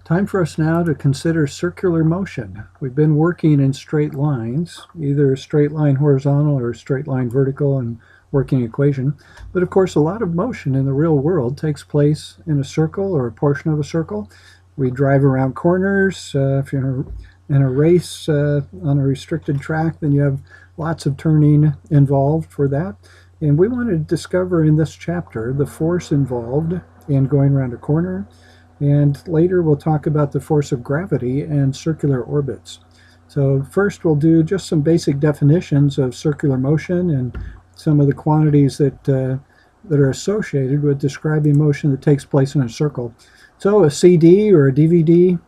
Time for us now to consider circular motion. We've been working in straight lines, either a straight line horizontal or a straight line vertical and working equation. But of course, a lot of motion in the real world takes place in a circle or a portion of a circle. We drive around corners. If you're in a race on a restricted track, then you have lots of turning involved for that. And we want to discover in this chapter the force involved in going around a corner. And later we'll talk about the force of gravity and circular orbits. So first we'll do just some basic definitions of circular motion and some of the quantities that are associated with describing motion that takes place in a circle. So a CD or a DVD,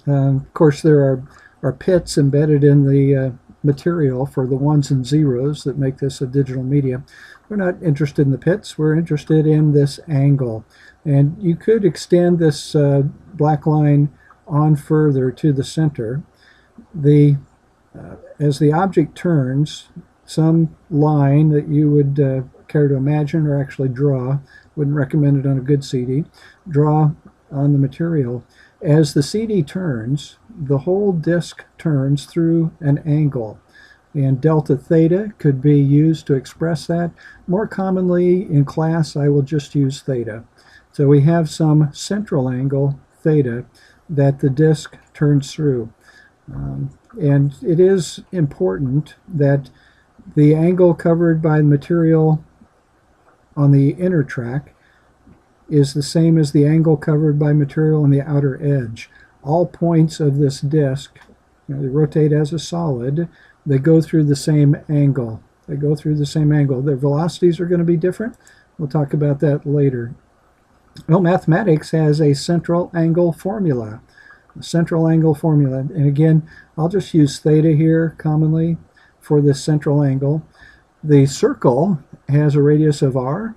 of course there are pits embedded in the material for the ones and zeros that make this a digital media. We're not interested in the pits, we're interested in this angle. And you could extend this black line on further to the center. As the object turns, some line that you would care to imagine or actually draw, wouldn't recommend it on a good CD, draw on the material. As the CD turns, the whole disk turns through an angle. And delta theta could be used to express that. More commonly in class, I will just use theta. So we have some central angle, theta, that the disk turns through. And it is important that the angle covered by the material on the inner track is the same as the angle covered by material on the outer edge. All points of this disk, they rotate as a solid, they go through the same angle. They go through the same angle. Their velocities are going to be different. We'll talk about that later. Well, mathematics has a central angle formula. A central angle formula. And again, I'll just use theta here commonly for this central angle. The circle has a radius of r,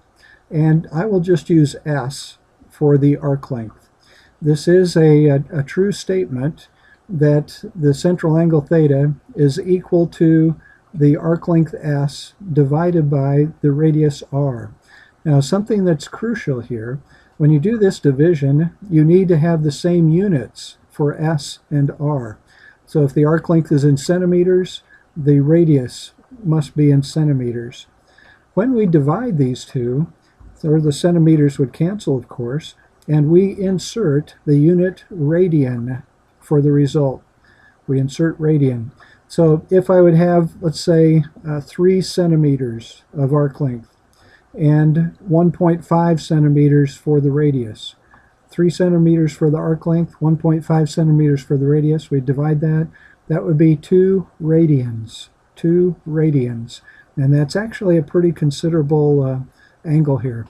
and I will just use s for the arc length. This is a true statement that the central angle theta is equal to the arc length s divided by the radius r. Now, something that's crucial here, when you do this division, you need to have the same units for s and r. So if the arc length is in centimeters, the radius must be in centimeters. When we divide these two, or the centimeters would cancel, of course, and we insert the unit radian for the result. We insert radian. So if I would have, let's say, 3 centimeters of arc length and 1.5 centimeters for the radius. 3 centimeters for the arc length, 1.5 centimeters for the radius. We divide that. That would be 2 radians. 2 radians. And that's actually a pretty considerable angle here.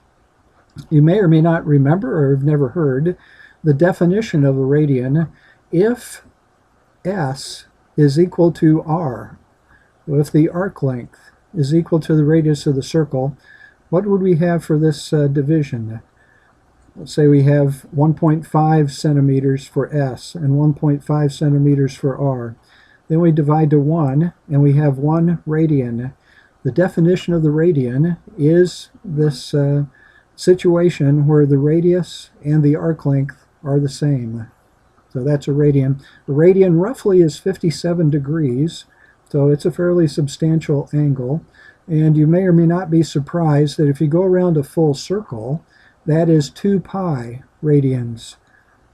You may or may not remember or have never heard the definition of a radian. If s is equal to r, if the arc length is equal to the radius of the circle, what would we have for this division? Let's say we have 1.5 centimeters for s and 1.5 centimeters for r. Then we divide to 1, and we have 1 radian. The definition of the radian is this situation where the radius and the arc length are the same. So that's a radian. A radian roughly is 57 degrees, so it's a fairly substantial angle. And you may or may not be surprised that if you go around a full circle, that is 2 pi radians.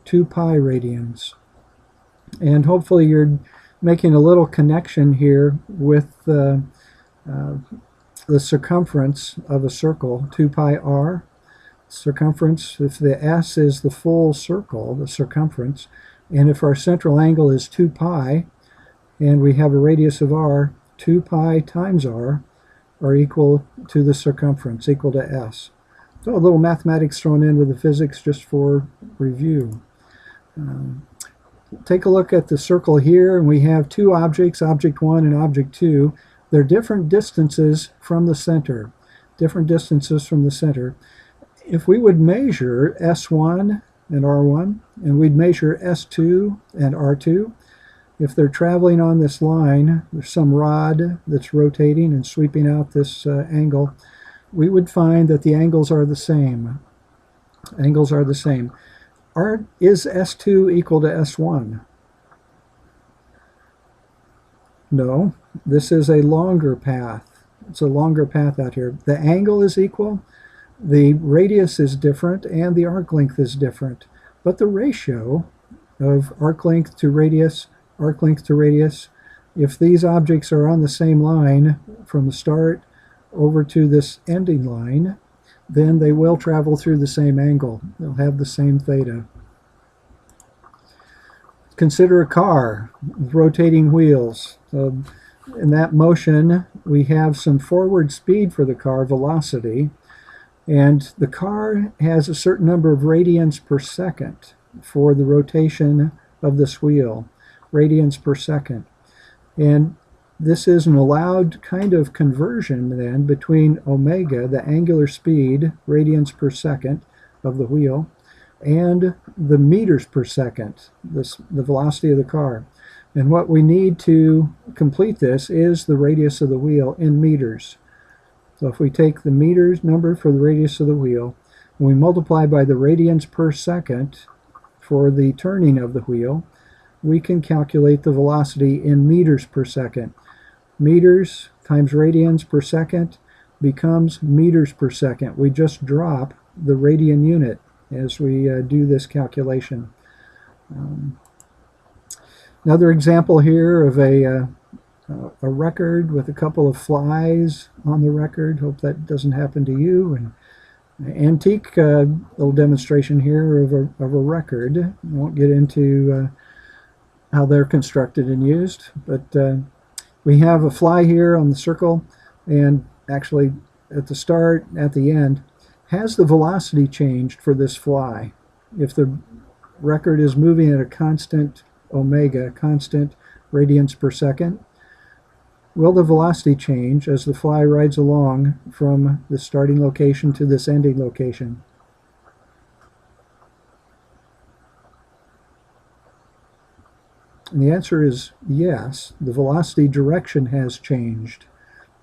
2 pi radians. And hopefully you're making a little connection here with the circumference of a circle, 2 pi r. Circumference, if the s is the full circle, the circumference, and if our central angle is 2 pi, and we have a radius of r, 2 pi times r are equal to the circumference, equal to s. So a little mathematics thrown in with the physics just for review. Take a look at the circle here, and we have 2 objects, object 1 and object 2. They're different distances from the center. Different distances from the center. If we would measure S1 and R1, and we'd measure S2 and R2, if they're traveling on this line, there's some rod that's rotating and sweeping out this angle, we would find that the angles are the same. Angles are the same. is S2 equal to S1? No, this is a longer path. It's a longer path out here. The angle is equal, the radius is different, and the arc length is different. But the ratio of arc length to radius, if these objects are on the same line from the start over to this ending line, then they will travel through the same angle. They'll have the same theta. Consider a car with rotating wheels. In that motion, we have some forward speed for the car, velocity, and the car has a certain number of radians per second for the rotation of this wheel, radians per second. And this is an allowed kind of conversion then between omega, the angular speed, radians per second of the wheel, and the meters per second, the velocity of the car. And what we need to complete this is the radius of the wheel in meters. So if we take the meters number for the radius of the wheel, and we multiply by the radians per second for the turning of the wheel, we can calculate the velocity in meters per second. Meters times radians per second becomes meters per second. We just drop the radian unit as we do this calculation. Another example here of a record with a couple of flies on the record. Hope that doesn't happen to you. And antique little demonstration here of a record. I won't get into how they're constructed and used, but we have a fly here on the circle, and actually at the start, at the end, has the velocity changed for this fly? If the record is moving at a constant omega, constant radians per second, will the velocity change as the fly rides along from the starting location to this ending location? And the answer is yes. The velocity direction has changed.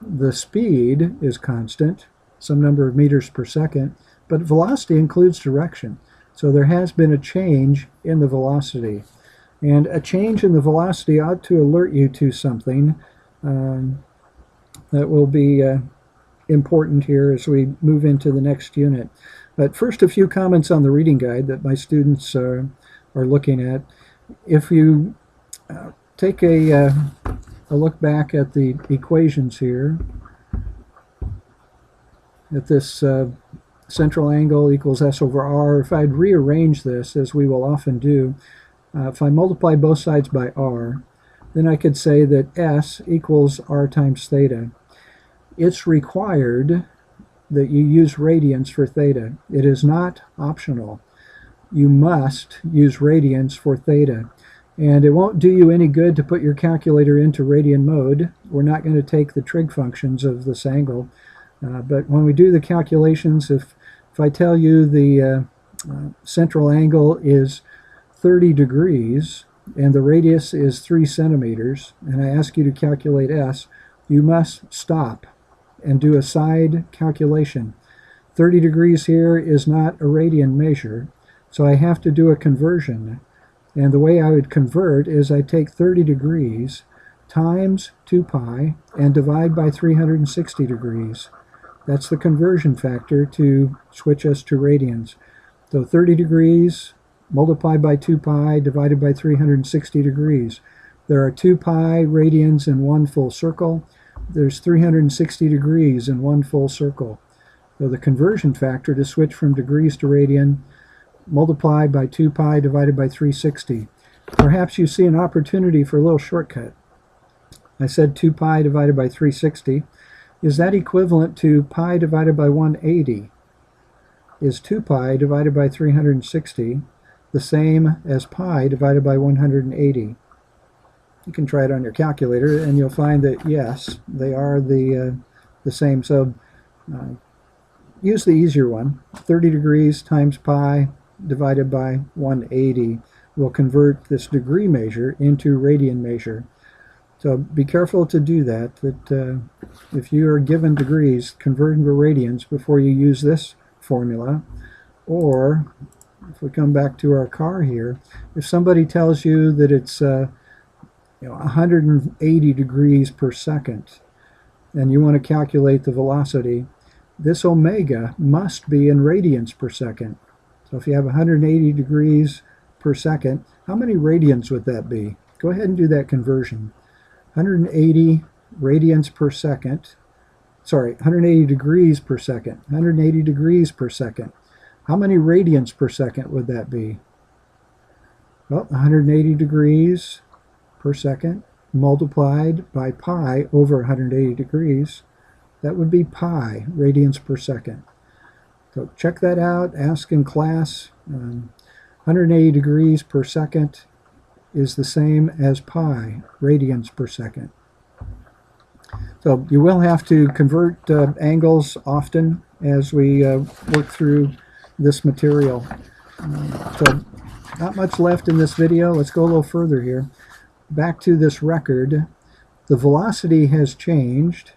The speed is constant, some number of meters per second, but velocity includes direction. So there has been a change in the velocity. And a change in the velocity ought to alert you to something that will be important here as we move into the next unit. But first, a few comments on the reading guide that my students are looking at. If you take a look back at the equations here, at this central angle equals S over R, if I'd rearrange this, as we will often do, if I multiply both sides by R, then I could say that S equals R times theta. It's required that you use radians for theta. It is not optional. You must use radians for theta. And it won't do you any good to put your calculator into radian mode. We're not going to take the trig functions of this angle. But when we do the calculations, if I tell you the central angle is 30 degrees and the radius is 3 centimeters, and I ask you to calculate S, you must stop and do a side calculation. 30 degrees here is not a radian measure, so I have to do a conversion. And the way I would convert is I take 30 degrees times 2 pi and divide by 360 degrees. That's the conversion factor to switch us to radians. So 30 degrees multiplied by 2 pi divided by 360 degrees. There are 2 pi radians in one full circle. There's 360 degrees in one full circle. So the conversion factor to switch from degrees to radian, multiplied by 2 pi divided by 360. Perhaps you see an opportunity for a little shortcut. I said 2 pi divided by 360. Is that equivalent to pi divided by 180? Is 2 pi divided by 360 the same as pi divided by 180? You can try it on your calculator, and you'll find that yes, they are the same. So use the easier one. 30 degrees times pi divided by 180 will convert this degree measure into radian measure. So be careful to do that, if you are given degrees, convert them to radians before you use this formula. Or if if we come back to our car here, if somebody tells you that it's 180 degrees per second, and you want to calculate the velocity, this omega must be in radians per second. So if you have 180 degrees per second, how many radians would that be? Go ahead and do that conversion. 180 radians per second. Sorry, 180 degrees per second. 180 degrees per second. How many radians per second would that be? Well, 180 degrees per second multiplied by pi over 180 degrees. That would be pi radians per second. So check that out. Ask in class. 180 degrees per second is the same as pi radians per second. So you will have to convert angles often as we work through this material. So not much left in this video. Let's go a little further here. Back to this record. The velocity has changed.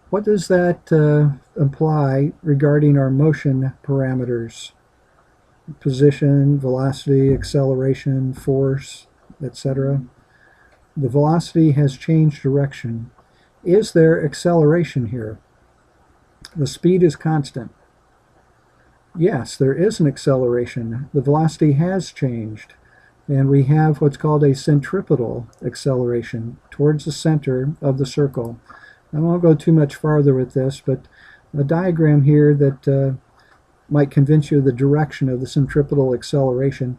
What does that imply regarding our motion parameters? Position, velocity, acceleration, force, etc. The velocity has changed direction. Is there acceleration here? The speed is constant. Yes, there is an acceleration. The velocity has changed. And we have what's called a centripetal acceleration towards the center of the circle. I won't go too much farther with this, but a diagram here that might convince you of the direction of the centripetal acceleration.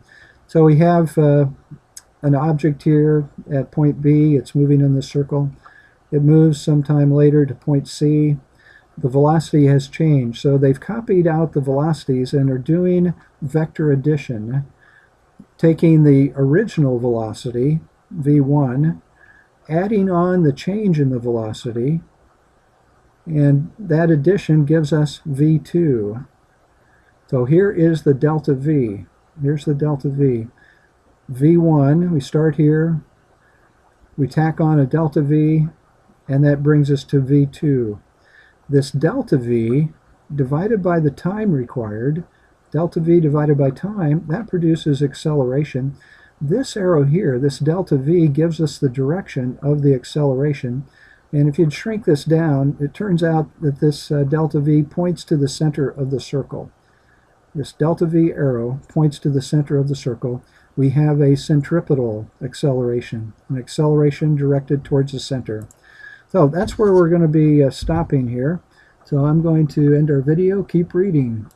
So we have an object here at point B. It's moving in the circle. It moves sometime later to point C. The velocity has changed. So they've copied out the velocities and are doing vector addition, taking the original velocity, v1, adding on the change in the velocity, and that addition gives us v2. So here is the delta v. Here's the delta v. v1, we start here, we tack on a delta v, and that brings us to v2. This delta v divided by the time required, delta v divided by time, that produces acceleration. This arrow here, this delta v, gives us the direction of the acceleration. And if you'd shrink this down, it turns out that this delta v points to the center of the circle. This delta v arrow points to the center of the circle. We have a centripetal acceleration, an acceleration directed towards the center. So that's where we're going to be stopping here. So I'm going to end our video. Keep reading.